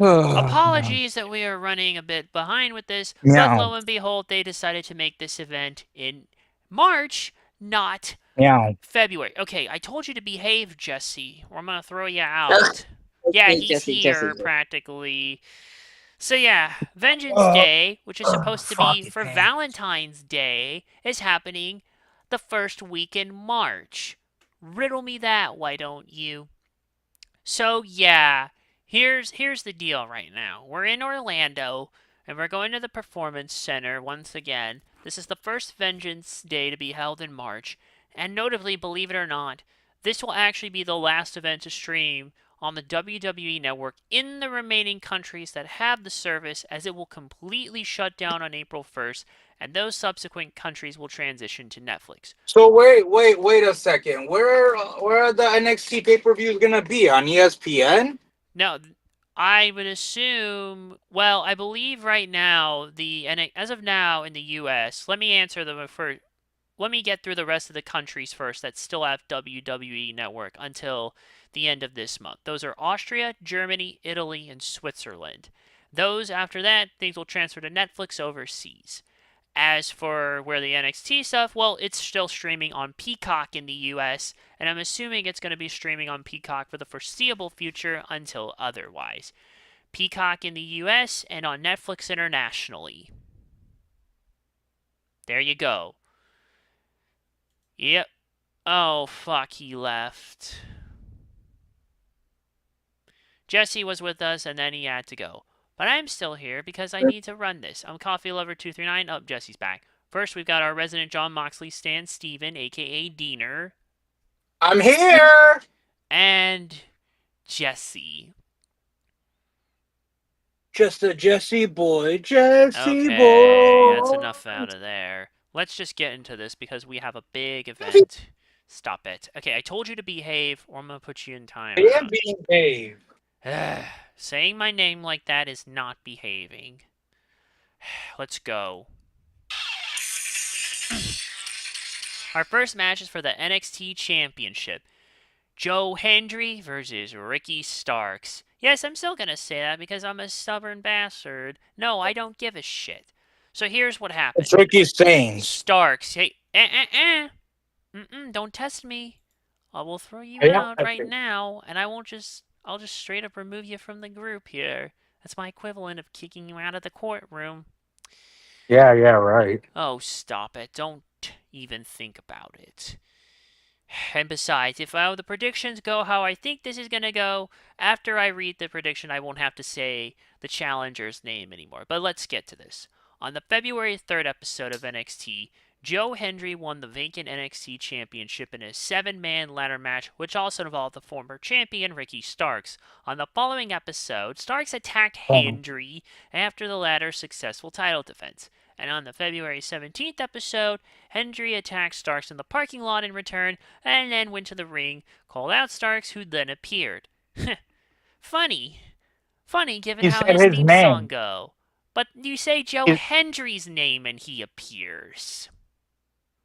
Apologies that we are running a bit behind with this, but Meow, lo and behold, they decided to make this event in March, not meow. February. Okay, I told you to behave, Jesse, or I'm gonna throw you Ugh, out. Yeah, okay, he's Jesse, Jesse. here practically. So yeah, Vengeance Uh, Day, which is supposed to be fucking for man. Valentine's Day, is happening the first week in March. Riddle me that, why don't you? So yeah, here's the deal right now. We're in Orlando and we're going to the Performance Center once again. This is the first Vengeance Day to be held in March, and notably, believe it or not, this will actually be the last event to stream on the WWE network in the remaining countries that have the service, as it will completely shut down on April 1st, and those subsequent countries will transition to Netflix. So wait a second. Where are the NXT pay-per-views gonna be on ESPN? No, I would assume. Well, I believe right now and as of now in the U.S. Let me answer them first. Let me get through the rest of the countries first that still have WWE Network until the end of this month. Those are Austria, Germany, Italy, and Switzerland. Those after that, things will transfer to Netflix overseas. As for where the NXT stuff, well, it's still streaming on Peacock in the US, and I'm assuming it's going to be streaming on Peacock for the foreseeable future until otherwise. Peacock in the US and on Netflix internationally. There you go. Yep. Oh, fuck, he left. Jesse was with us and then he had to go. But I'm still here because I need to run this. I'm Coffee Lover 239. Oh, Jesse's back. First, we've got our resident John Moxley Stan Steven, aka Diener, I'm here. and Jesse. Just a Jesse boy, Jesse Okay, boy. that's enough out of there. Let's just get into this because we have a big event. Stop it. Okay, I told you to behave or I'm gonna put you in I am timeout. being paid. Saying my name like that is not behaving. Let's go. Our first match is for the NXT Championship. Joe Hendry versus Ricky Starks. Yes, I'm still gonna say that because I'm a stubborn bastard. No, I don't give a shit. So here's what It's happened. Ricky Staines. Starks, hey, don't test me. I will throw you Yeah, out right now, and I'll just straight up remove you from the group here. That's my equivalent of kicking you out of the courtroom. yeah, right. Oh, stop it. Don't even think about it. And besides, if the predictions go how I think this is going to go, after I read the prediction, I won't have to say the challenger's name anymore. But let's get to this. On the February 3rd episode of NXT, Joe Hendry won the vacant NXT Championship in a 7-man ladder match, which also involved the former champion Ricky Starks. On the following episode, Starks attacked Hendry after the latter's successful title defense. And on the February 17th episode, Hendry attacked Starks in the parking lot in return, and then went to the ring, called out Starks, who then appeared. Funny. Funny given He how said his his theme song name. go. But you say Joe He- Hendry's name and he appears.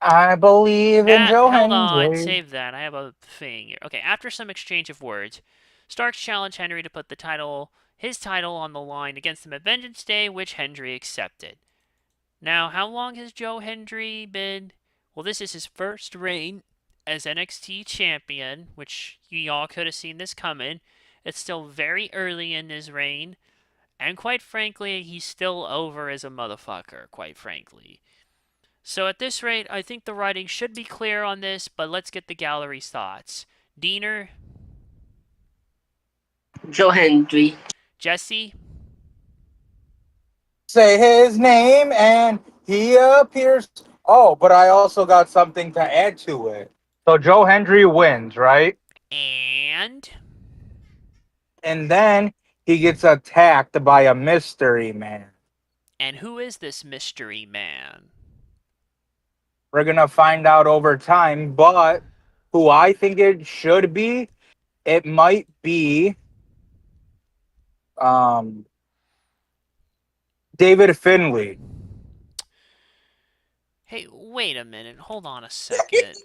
I believe in Joe Held on, Hendry. save that. I have a thing here. Okay, after some exchange of words, Starks challenged Henry to put his title on the line against him at Vengeance Day, which Hendry accepted. Now, how long has Joe Hendry been? Well, this is his first reign as NXT champion, which you all could have seen this coming. It's still very early in his reign, and quite frankly, he's still over as a motherfucker, quite frankly. So at this rate, I think the writing should be clear on this, but let's get the gallery's thoughts. Diener, Joe Hendry. Jesse, Say his name and he appears. Oh, but I also got something to add to it. So Joe Hendry wins, right? and And then he gets attacked by a mystery man. who is this mystery man? We're gonna find out over time, but who I think it should be, it might be um David Finley. Hey, wait a minute. Hold on a second.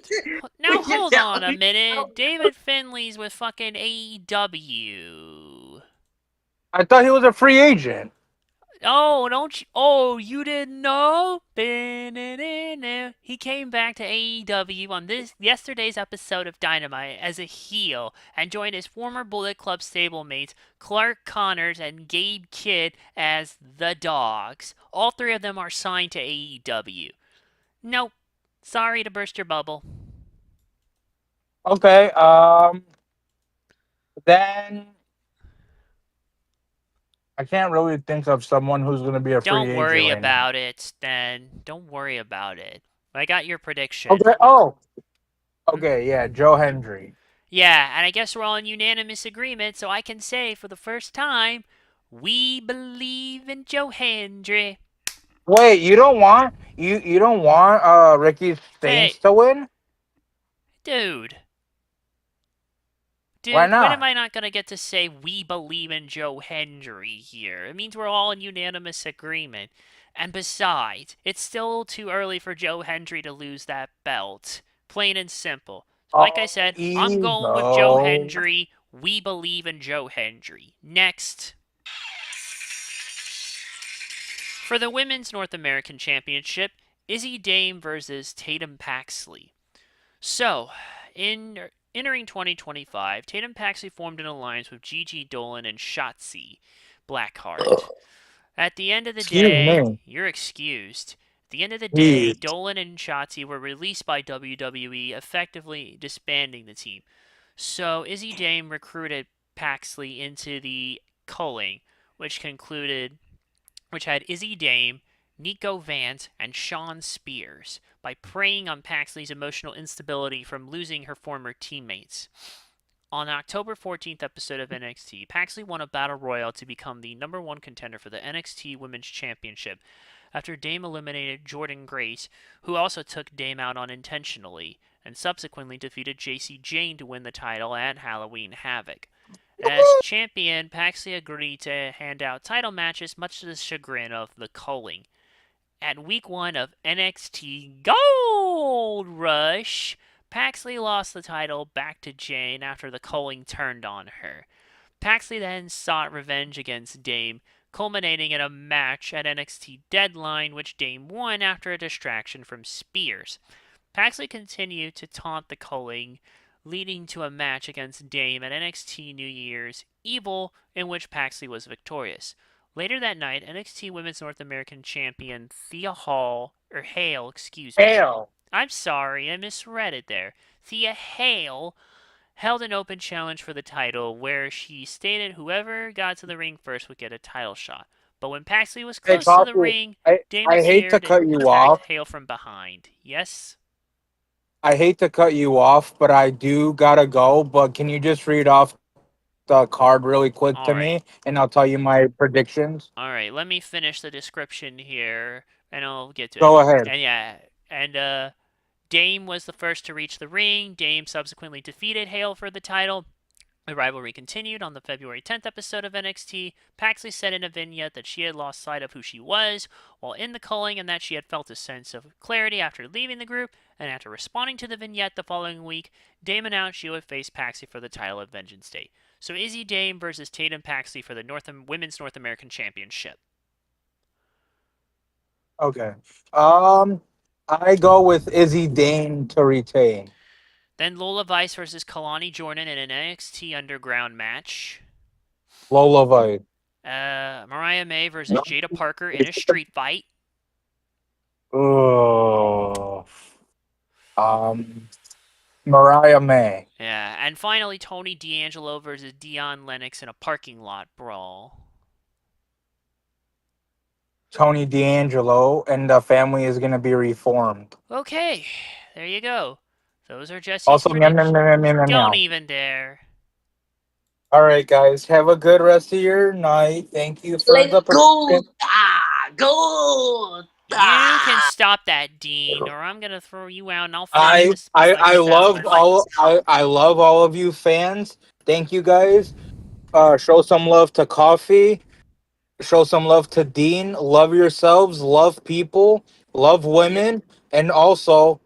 Now hold on a minute. David Finley's with fucking AEW. I thought he was a free agent. Oh, don't you? Oh, you didn't know? He came back to AEW on this yesterday's episode of Dynamite as a heel and joined his former Bullet Club stablemates Clark Connors and Gabe Kidd as the Dogs. All three of them are signed to AEW. Nope. Sorry to burst your bubble. Okay. Then I can't really think of someone who's going to be a free Don't agent worry right now. about it, then. Don't worry about it. I got your prediction. Okay. Oh. Hmm? Okay. Yeah. Joe Hendry. Yeah, and I guess we're all in unanimous agreement, so I can say for the first time, we believe in Joe Hendry. Wait. You don't want Ricky Hey, Saints to win? dude. Why Dude, when am not? I not gonna get to say we believe in Joe Hendry here? It means we're all in unanimous agreement. And besides, it's still too early for Joe Hendry to lose that belt. Plain and simple. So like I Oh, said, I'm going with Joe ego. Hendry. We believe in Joe Hendry. Next. For the Women's North American Championship, Izzy Dame versus Tatum Paxley. So, entering 2025, Tatum Paxley formed an alliance with Gigi Dolan and Shotzi Blackheart. At the end of the Excuse day, me. you're excused. At the end of the day, He Dolan and Shotzi were released by WWE, effectively disbanding the team. So Izzy Dame recruited Paxley into the culling, which concluded which had Izzy Dame, Nico Vance, and Sean Spears, by preying on Paxley's emotional instability from losing her former teammates. On October 14th episode of NXT, Paxley won a battle royal to become the number one contender for the NXT Women's Championship after Dame eliminated Jordan Grace, who also took Dame out unintentionally, and subsequently defeated JC Jane to win the title at Halloween Havoc. As champion, Paxley agreed to hand out title matches, much to the chagrin of the culling. At week 1 of NXT Gold Rush, Paxley lost the title back to Jane after the culling turned on her. Paxley then sought revenge against Dame, culminating in a match at NXT Deadline, which Dame won after a distraction from Spears. Paxley continued to taunt the culling, leading to a match against Dame at NXT New Year's Evil, in which Paxley was victorious. Later that night, NXT Women's North American Champion Thea Hale, excuse me. hell. I'm sorry, I misread it there. Thea Hale held an open challenge for the title where she stated whoever got to the ring first would get a title shot. But when Paxley was Hey, close to the Coffee. ring, I Dame I hate to appeared and cut you attacked off. Hale from behind. Yes? I hate to cut you off, but I do gotta go. But can you just read off the card really quick to Alright. me, and I'll tell you my predictions. Alright, let me finish the description here and I'll get to it. Go ahead. And yeah, and Dame was the first to reach the ring. Dame subsequently defeated Hale for the title. The rivalry continued on the February 10th episode of NXT. Paxley said in a vignette that she had lost sight of who she was while in the culling and that she had felt a sense of clarity after leaving the group. And after responding to the vignette the following week, Dame announced she would face Paxley for the title at Vengeance Day. So Izzy Dame versus Tatum Paxley for the Women's North American Championship. Okay. I go with Izzy Dane to retain. Then Lola Vice versus Kalani Jordan in an NXT Underground match. Lola Vice. Mariah May versus Jada Parker in a street fight. Oh. Um. Mariah May. Yeah, and finally Tony D'Angelo versus Dion Lennox in a parking lot brawl. Tony D'Angelo, and the family is gonna be reformed. Okay, there you go. Those are Jesse's Also, meow, meow, meow, meow, predictions. meow, Don't meow. even dare. All right, guys. Have a good rest of your night. Thank you for Let's the go, prediction. go. You can stop that, Dean, or I'm gonna throw you out and I'll finish I this I like a I love salad. all I love all of you fans. Thank you guys. Show some love to Coffee. Show some love to Dean. Love yourselves. Love people. Love women. And also,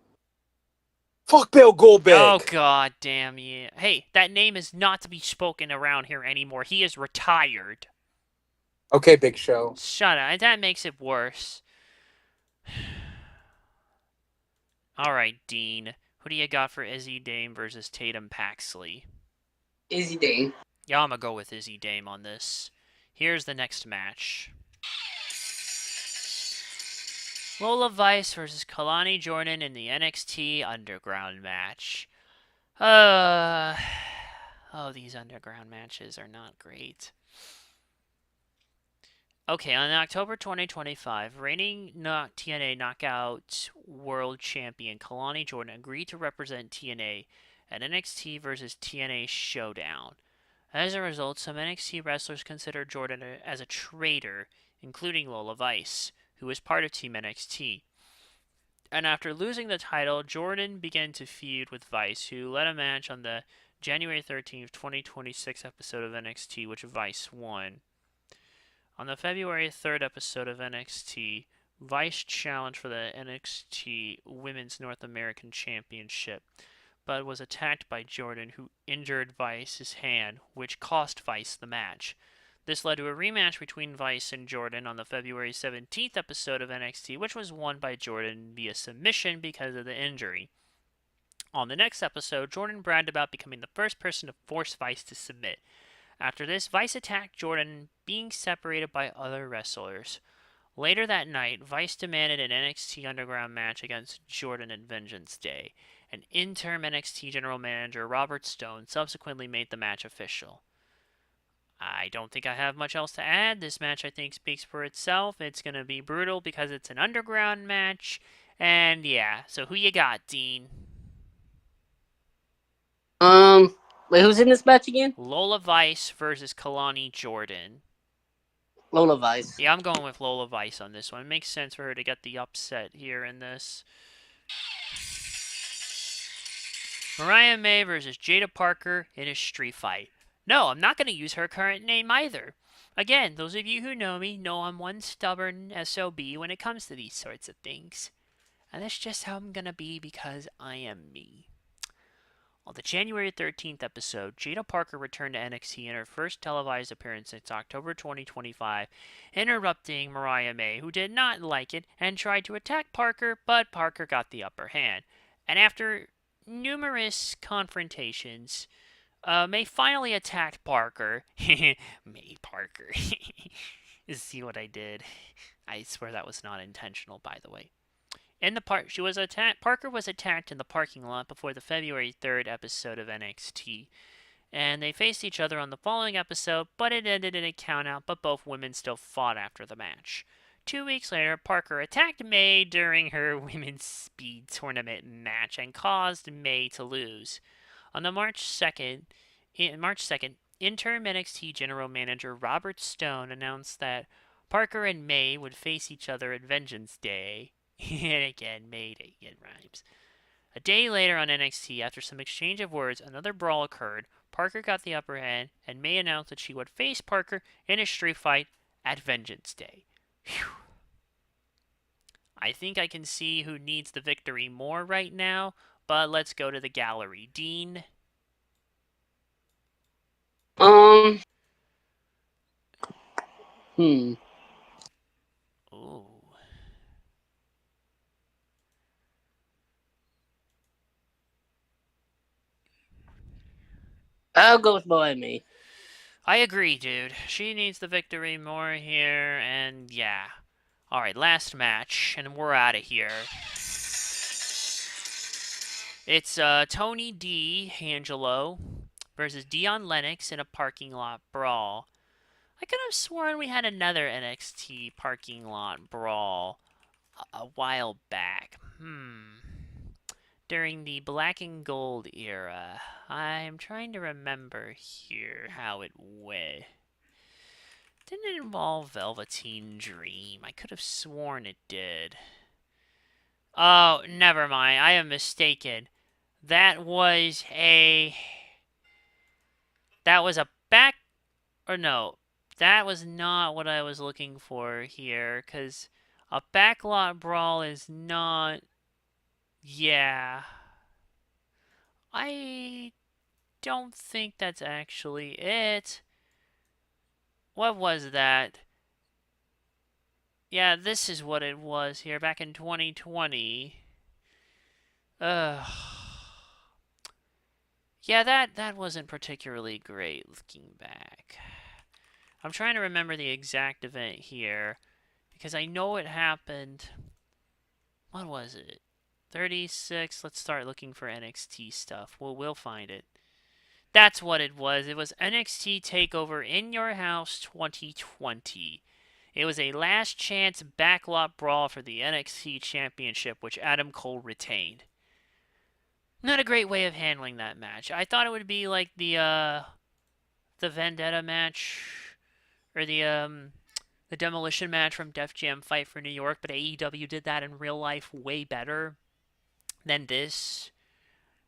fuck Bill Oh Goldberg. god damn you. Hey, that name is not to be spoken around here anymore. He is retired. Okay, Big Show. Shut up. That makes it worse. Alright, Dean. Who do you got for Izzy Dame versus Tatum Paxley? Izzy Dane. Yeah, I'm gonna go with Izzy Dame on this. Here's the next match. Lola Vice versus Kalani Jordan in the NXT Underground match. Oh, these Underground matches are not great. Okay, on October 2025, reigning TNA Knockout World Champion Kalani Jordan agreed to represent TNA at NXT versus TNA Showdown. As a result, some NXT wrestlers consider Jordan as a traitor, including Lola Vice, who was part of Team NXT. And after losing the title, Jordan began to feud with Vice, who led a match on the January 13th, 2026 episode of NXT, which Vice won. On the February 3rd episode of NXT, Vice challenged for the NXT Women's North American Championship, but was attacked by Jordan, who injured Vice's hand, which cost Vice the match. This led to a rematch between Vice and Jordan on the February 17th episode of NXT, which was won by Jordan via submission because of the injury. On the next episode, Jordan bragged about becoming the first person to force Vice to submit. After this, Vice attacked Jordan, being separated by other wrestlers. Later that night, Vice demanded an NXT Underground match against Jordan at Vengeance Day, and interim NXT General Manager Robert Stone subsequently made the match official. I don't think I have much else to add. This match, I think, speaks for itself. It's going to be brutal because it's an underground match. And yeah, so who you got, Dean? Wait, who's in this match again? Lola Vice versus Kalani Jordan. Lola Vice. Yeah, I'm going with Lola Vice on this one. It makes sense for her to get the upset here in this. Mariah May versus Jada Parker in a street fight. No, I'm not going to use her current name either. Again, those of you who know me know I'm one stubborn SOB when it comes to these sorts of things. And that's just how I'm going to be because I am me. On the January 13th episode, Jada Parker returned to NXT in her first televised appearance since October 2025, interrupting Mariah May, who did not like it and tried to attack Parker, but Parker got the upper hand. And after numerous confrontations, May finally attacked Parker. May Parker. See what I did? I swear that was not intentional, by the way. In the Parker was attacked in the parking lot before the February 3rd episode of NXT, and they faced each other on the following episode, but it ended in a countout. But both women still fought after the match. 2 weeks later, Parker attacked May during her women's speed tournament match and caused May to lose. On the March 2nd, interim NXT General Manager Robert Stone announced that Parker and May would face each other at Vengeance Day. And again, May again rhymes. A day later on NXT, after some exchange of words, another brawl occurred. Parker got the upper hand, and May announced that she would face Parker in a street fight at Vengeance Day. Whew. I think I can see who needs the victory more right now, but let's go to the gallery. Dean? Ooh. I'll go with Mariah May. I agree, dude. She needs the victory more here, and yeah. Alright, last match, and we're out of here. It's Tony D'Angelo versus Dion Lennox in a parking lot brawl. I could have sworn we had another NXT parking lot brawl a while back. During the Black and Gold era. I'm trying to remember here how it went. Didn't it involve Velveteen Dream? I could have sworn it did. Oh, never mind. I am mistaken. That was a back... Or no. That was not what I was looking for here. Because a backlot brawl is not... Yeah. I don't think that's actually it. What was that? Yeah, this is what it was here back in 2020. Uh, yeah, that wasn't particularly great looking back. I'm trying to remember the exact event here because I know it happened. What was it? 36. Let's start looking for NXT stuff. We'll find it. That's what it was. It was NXT Takeover in Your House 2020. It was a last chance backlot brawl for the NXT Championship, which Adam Cole retained. Not a great way of handling that match. I thought it would be like the Vendetta match or the demolition match from Def Jam Fight for New York, but AEW did that in real life way better than this.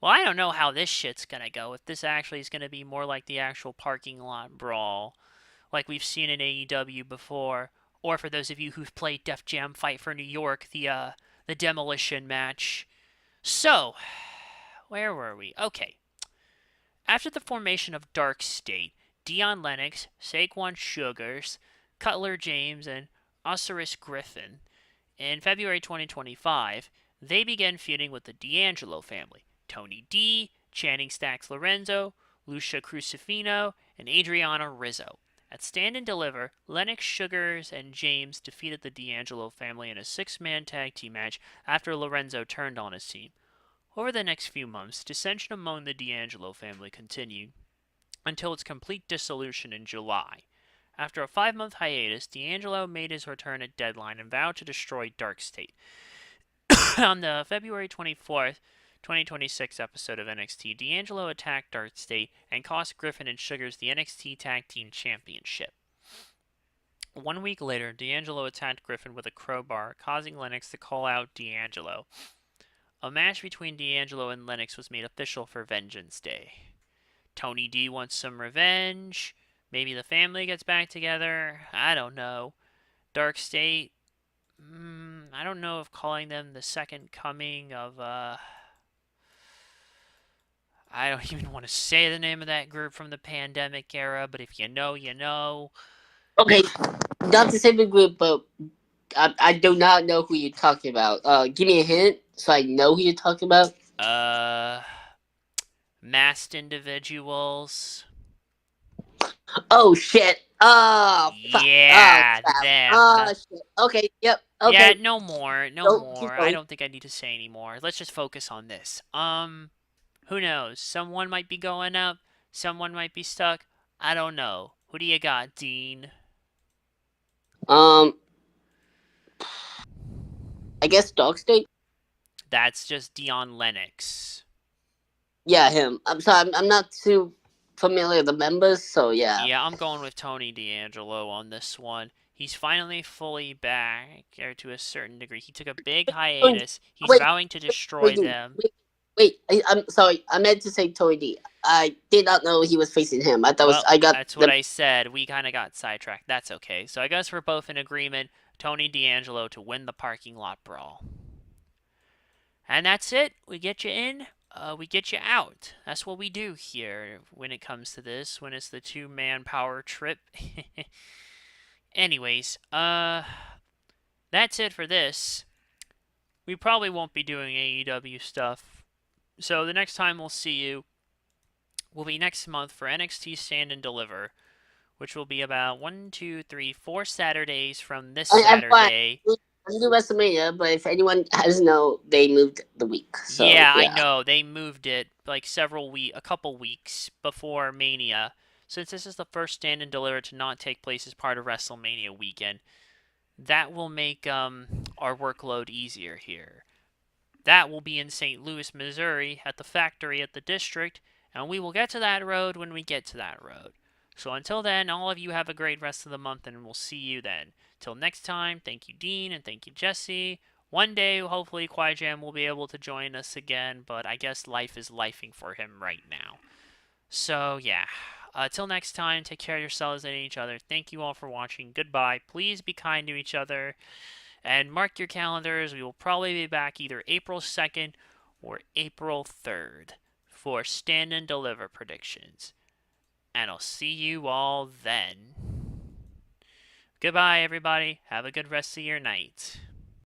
Well, I don't know how this shit's gonna go. If this actually is gonna be more like the actual parking lot brawl, like we've seen in AEW before, or for those of you who've played Def Jam Fight for New York, the demolition match. So, where were we? Okay. After the formation of Dark State, Dion Lennox, Saquon Sugars, Cutler James, and Osiris Griffin, in February 2025, they began feuding with the D'Angelo family. Tony D, Channing Stacks Lorenzo, Lucia Crucifino, and Adriana Rizzo. At Stand and Deliver, Lennox, Sugars, and James defeated the D'Angelo family in a six-man tag team match after Lorenzo turned on his team. Over the next few months, dissension among the D'Angelo family continued until its complete dissolution in July. After a 5-month hiatus, D'Angelo made his return at Deadline and vowed to destroy Dark State. On the February 24th, 2026 episode of NXT, D'Angelo attacked Dark State and cost Griffin and Sugars the NXT Tag Team Championship. 1 week later, D'Angelo attacked Griffin with a crowbar, causing Lennox to call out D'Angelo. A match between D'Angelo and Lennox was made official for Vengeance Day. Tony D wants some revenge. Maybe the family gets back together. I don't know. Dark State. I don't know if calling them the second coming of, I don't even want to say the name of that group from the pandemic era, but if you know, you know. Okay, not the same group, but I do not know who you're talking about. Give me a hint so I know who you're talking about. Masked individuals. Oh shit! Oh fuck! Oh Yeah, crap! them. Oh shit! Okay, yep. Yeah, Okay, no more, no don't keep more. I going. don't think I need to say any more. Let's just focus on this. Who knows? Someone might be going up, someone might be stuck. I don't know. Who do you got, Dean? Um, I guess Dog State. That's just Dion Lennox. Yeah, him. I'm sorry. I'm not too familiar with the members, so yeah. Yeah, I'm going with Tony D'Angelo on this one. He's finally fully back, or to a certain degree. He took a big Tony D. hiatus. He's Wait, vowing to Tony destroy D. them. Wait. I'm sorry. I meant to say Tony D. I did not know he was facing him. I thought was Well, I got that's what the. I said. We kind of got sidetracked. That's okay. So I guess we're both in agreement. Tony D'Angelo to win the parking lot brawl. And that's it. We get you in, we get you out. That's what we do here when it comes to this, when it's the two-man power trip. Anyways, that's it for this. We probably won't be doing AEW stuff. So the next time we'll see you will be next month for NXT Stand and Deliver, which will be about 4 Saturdays from this I'm fine. Saturday. I'm doing WrestleMania, but if anyone has know, they moved the week. So Yeah, I yeah. know. They moved it like a couple weeks before Mania. Since this is the first Stand and Deliver to not take place as part of WrestleMania weekend, that will make our workload easier here. That will be in St. Louis, Missouri, at the factory at the district, and we will get to that road when we get to that road. So until then, all of you have a great rest of the month, and we'll see you then. Till next time, thank you, Dean, and thank you, Jesse. One day, hopefully, Quijam will be able to join us again, but I guess life is lifing for him right now. So, yeah. Till next time, take care of yourselves and each other. Thank you all for watching. Goodbye. Please be kind to each other. And mark your calendars. We will probably be back either April 2nd or April 3rd for Stand and Deliver predictions. And I'll see you all then. Goodbye, everybody. Have a good rest of your night.